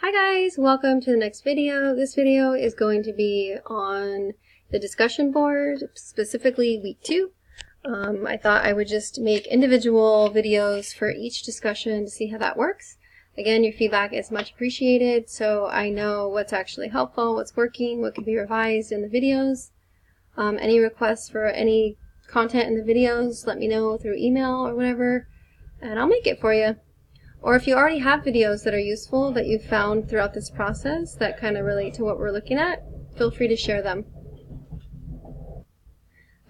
Hi guys, welcome to the next video. This video is going to be on the discussion board, specifically week 2. I thought I would just make individual videos for each discussion to see how that works. Again, your feedback is much appreciated, so I know what's actually helpful, what's working, what can be revised in the videos. Any requests for any content in the videos, let me know through email or whatever, and I'll make it for you. Or if you already have videos that are useful that you've found throughout this process that kind of relate to what we're looking at, feel free to share them.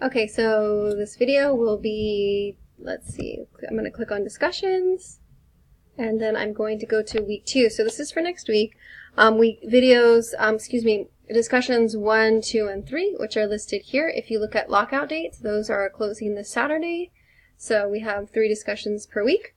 Okay, so this video will be, let's see, I'm going to click on discussions, and then I'm going to go to week 2. So this is for next week. Discussions 1, 2, and 3, which are listed here. If you look at lockout dates, those are closing this Saturday. So we have 3 discussions per week.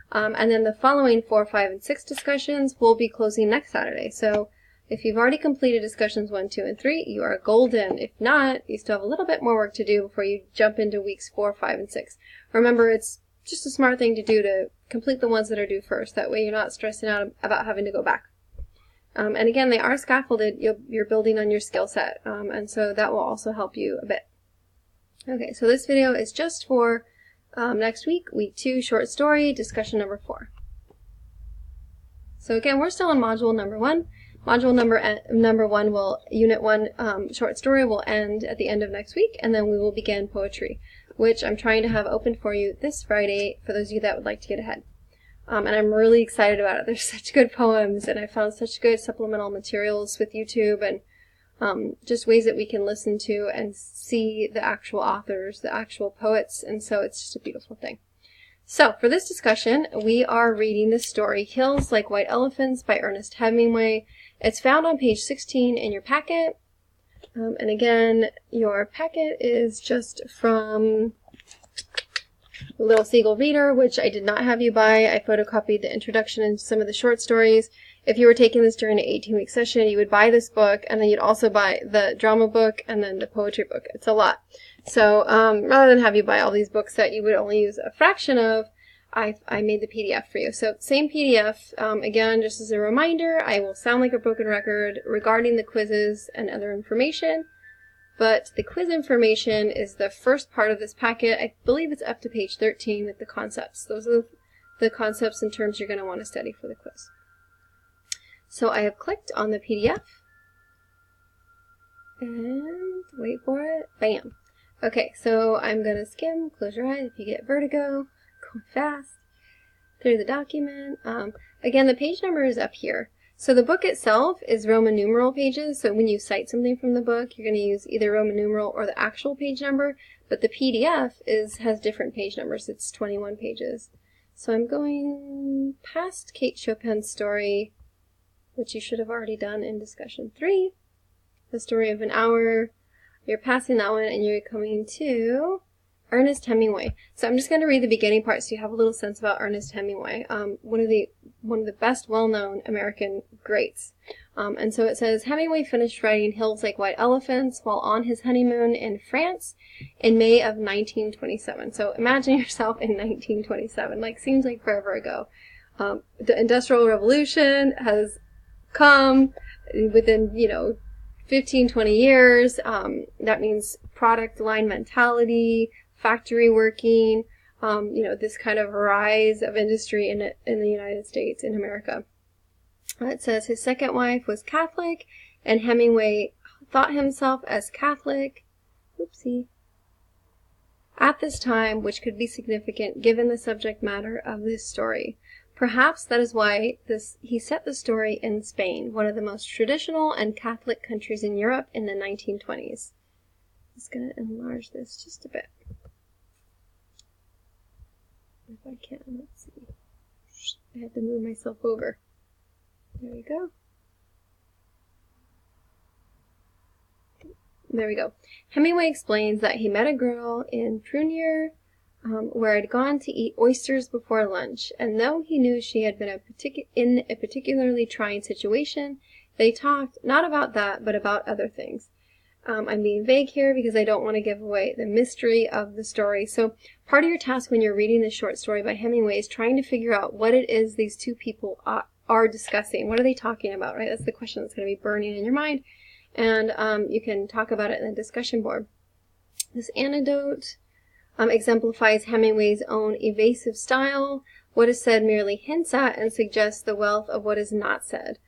And then the following 4, 5, and 6 discussions will be closing next Saturday. So if you've already completed discussions 1, 2, and 3, you are golden. If not, you still have a little bit more work to do before you jump into weeks 4, 5, and 6. Remember, it's just a smart thing to do to complete the ones that are due first. That way you're not stressing out about having to go back. And again, they are scaffolded. You're building on your skill set. And so that will also help you a bit. Okay, so this video is just for next week, week 2, short story, discussion number 4. So again, we're still in module number 1. Module number 1 will, unit 1, short story will end at the end of next week, and then we will begin poetry, which I'm trying to have open for you this Friday for those of you that would like to get ahead. And I'm really excited about it. There's such good poems, and I found such good supplemental materials with YouTube and just ways that we can listen to and see the actual authors, the actual poets, and so it's just a beautiful thing. So, for this discussion, we are reading the story Hills Like White Elephants by Ernest Hemingway. It's found on page 16 in your packet, and again, your packet is just from Little Seagull Reader, which I did not have you buy. I photocopied the introduction and some of the short stories. If you were taking this during an 18-week session, you would buy this book, and then you'd also buy the drama book and then the poetry book. It's a lot. So rather than have you buy all these books that you would only use a fraction of, I made the PDF for you. So same PDF. Again, just as a reminder, I will sound like a broken record regarding the quizzes and other information. But the quiz information is the first part of this packet. I believe it's up to page 13 with the concepts. Those are the concepts and terms you're going to want to study for the quiz. So I have clicked on the PDF, and wait for it, bam. Okay, so I'm going to skim, close your eyes if you get vertigo, go fast, through the document. Again, the page number is up here. So the book itself is Roman numeral pages, so when you cite something from the book, you're going to use either Roman numeral or the actual page number, but the PDF has different page numbers. It's 21 pages. So I'm going past Kate Chopin's story, which you should have already done in discussion 3, the story of an hour. You're passing that one and you're coming to Ernest Hemingway. So I'm just going to read the beginning part so you have a little sense about Ernest Hemingway, one of the best well-known American greats. And so it says, Hemingway finished writing Hills Like White Elephants while on his honeymoon in France in May of 1927. So imagine yourself in 1927, seems like forever ago. The Industrial Revolution has come within, 15, 20 years. That means product line mentality, factory working, this kind of rise of industry in the United States, in America. It says his second wife was Catholic, and Hemingway thought himself as Catholic. Oopsie. At this time, which could be significant given the subject matter of this story. Perhaps that is why he set the story in Spain, one of the most traditional and Catholic countries in Europe in the 1920s. I'm just going to enlarge this just a bit. If I can, let's see. I had to move myself over. There we go. There we go. Hemingway explains that he met a girl in Prunier, where I'd gone to eat oysters before lunch, and though he knew she had been in a particularly trying situation, they talked not about that, but about other things. I'm being vague here because I don't want to give away the mystery of the story. So part of your task when you're reading this short story by Hemingway is trying to figure out what it is these two people are discussing? What are they talking about, right? That's the question that's going to be burning in your mind. And you can talk about it in the discussion board. This anecdote exemplifies Hemingway's own evasive style. What is said merely hints at and suggests the wealth of what is not said.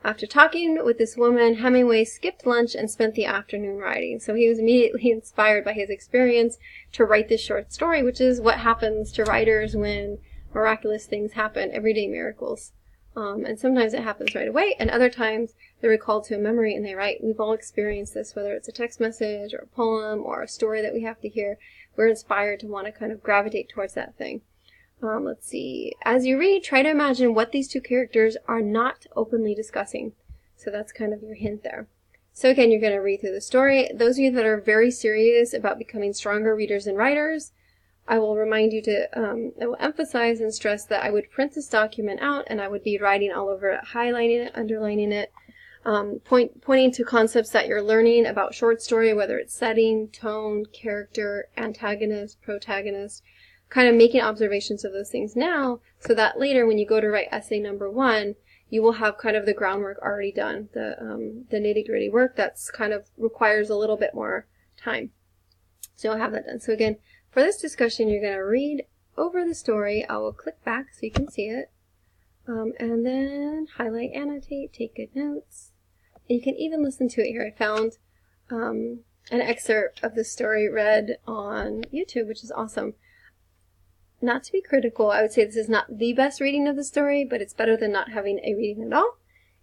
After talking with this woman, Hemingway skipped lunch and spent the afternoon writing. So he was immediately inspired by his experience to write this short story, which is what happens to writers when miraculous things happen, everyday miracles. And sometimes it happens right away, and other times they're recalled to a memory and they write. We've all experienced this, whether it's a text message or a poem or a story that we have to hear. We're inspired to want to kind of gravitate towards that thing. Let's see. As you read, try to imagine what these two characters are not openly discussing. So that's kind of your hint there. So again, you're going to read through the story. Those of you that are very serious about becoming stronger readers and writers, I will remind you to, I will emphasize and stress that I would print this document out and I would be writing all over it, highlighting it, underlining it, pointing to concepts that you're learning about short story, whether it's setting, tone, character, antagonist, protagonist, kind of making observations of those things now so that later when you go to write essay number 1, you will have kind of the groundwork already done, the nitty-gritty work that's kind of requires a little bit more time. So you'll have that done. So again, for this discussion, you're going to read over the story. I will click back so you can see it. And then highlight, annotate, take good notes. And you can even listen to it here. I found an excerpt of the story read on YouTube, which is awesome. Not to be critical, I would say this is not the best reading of the story, but it's better than not having a reading at all.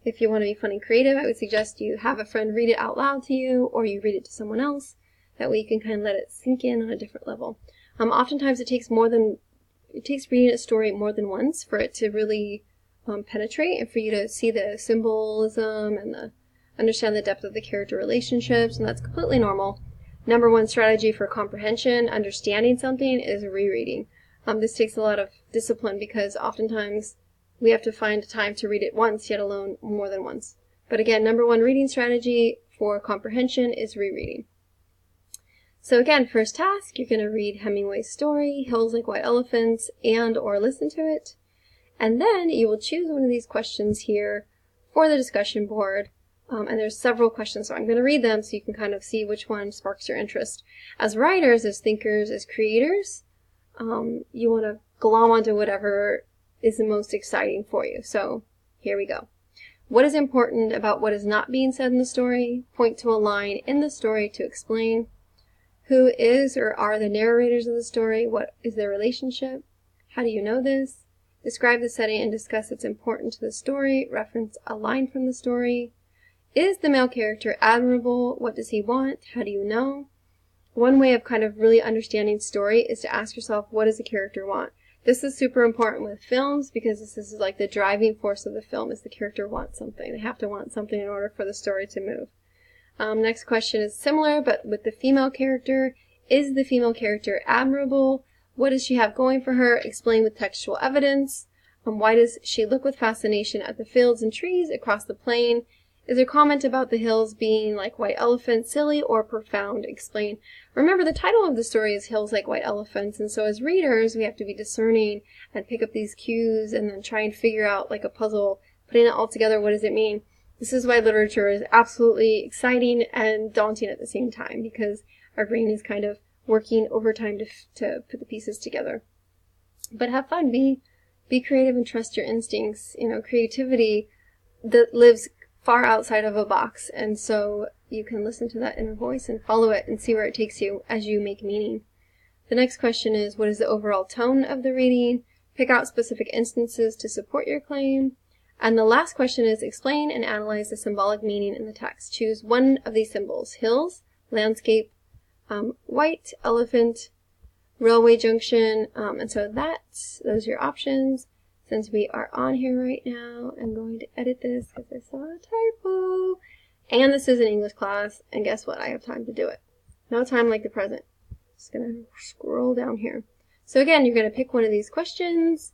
If you want to be fun and creative, I would suggest you have a friend read it out loud to you, or you read it to someone else. That way you can kind of let it sink in on a different level. Oftentimes it takes reading a story more than once for it to really penetrate and for you to see the symbolism and understand the depth of the character relationships, and that's completely normal. Number 1 strategy for comprehension, understanding something, is rereading. This takes a lot of discipline because oftentimes we have to find time to read it once, yet alone more than once. But again, number 1 reading strategy for comprehension is rereading. So again, first task, you're going to read Hemingway's story, Hills Like White Elephants, and or listen to it. And then you will choose one of these questions here for the discussion board. And there's several questions, so I'm going to read them so you can kind of see which one sparks your interest. As writers, as thinkers, as creators, you want to glom onto whatever is the most exciting for you. So here we go. What is important about what is not being said in the story? Point to a line in the story to explain. Who is or are the narrators of the story? What is their relationship? How do you know this? Describe the setting and discuss its importance to the story. Reference a line from the story. Is the male character admirable? What does he want? How do you know? One way of kind of really understanding story is to ask yourself, what does the character want? This is super important with films because this is like the driving force of the film is the character wants something. They have to want something in order for the story to move. Next question is similar, but with the female character. Is the female character admirable? What does she have going for her? Explain with textual evidence. Why does she look with fascination at the fields and trees across the plain? Is her comment about the hills being like white elephants silly or profound? Explain. Remember, the title of the story is Hills Like White Elephants, and so as readers, we have to be discerning and pick up these cues and then try and figure out, like a puzzle, putting it all together, what does it mean? This is why literature is absolutely exciting and daunting at the same time, because our brain is kind of working overtime to put the pieces together. But have fun, be creative and trust your instincts. You know, creativity that lives far outside of a box, and so you can listen to that inner voice and follow it and see where it takes you as you make meaning. The next question is, what is the overall tone of the reading? Pick out specific instances to support your claim. And the last question is, explain and analyze the symbolic meaning in the text. Choose one of these symbols: hills, landscape, white elephant, railway junction, and so those are your options. Since we are on here right now, I'm going to edit this because I saw a typo. And this is an English class, and guess what? I have time to do it. No time like the present. Just gonna scroll down here. So again, you're gonna pick one of these questions,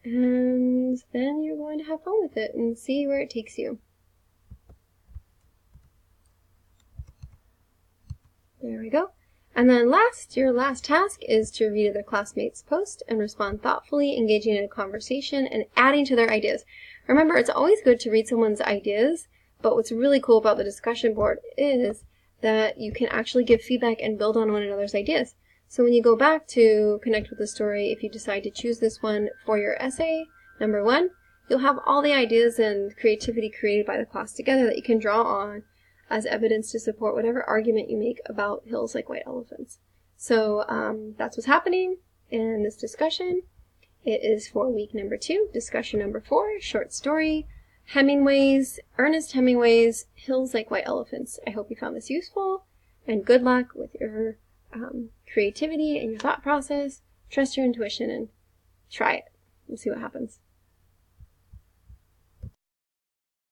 and then you're going to have fun with it and see where it takes you. There we go. And then your last task is to read other classmates' posts and respond thoughtfully, engaging in a conversation and adding to their ideas. Remember, it's always good to read someone's ideas, but what's really cool about the discussion board is that you can actually give feedback and build on one another's ideas. So when you go back to connect with the story, if you decide to choose this one for your essay, number 1, you'll have all the ideas and creativity created by the class together that you can draw on as evidence to support whatever argument you make about hills like white elephants. So that's what's happening in this discussion. It is for week number 2, discussion number 4, short story, Ernest Hemingway's Hills Like White Elephants. I hope you found this useful, and good luck with your creativity and your thought process. Trust your intuition and try it and see what happens.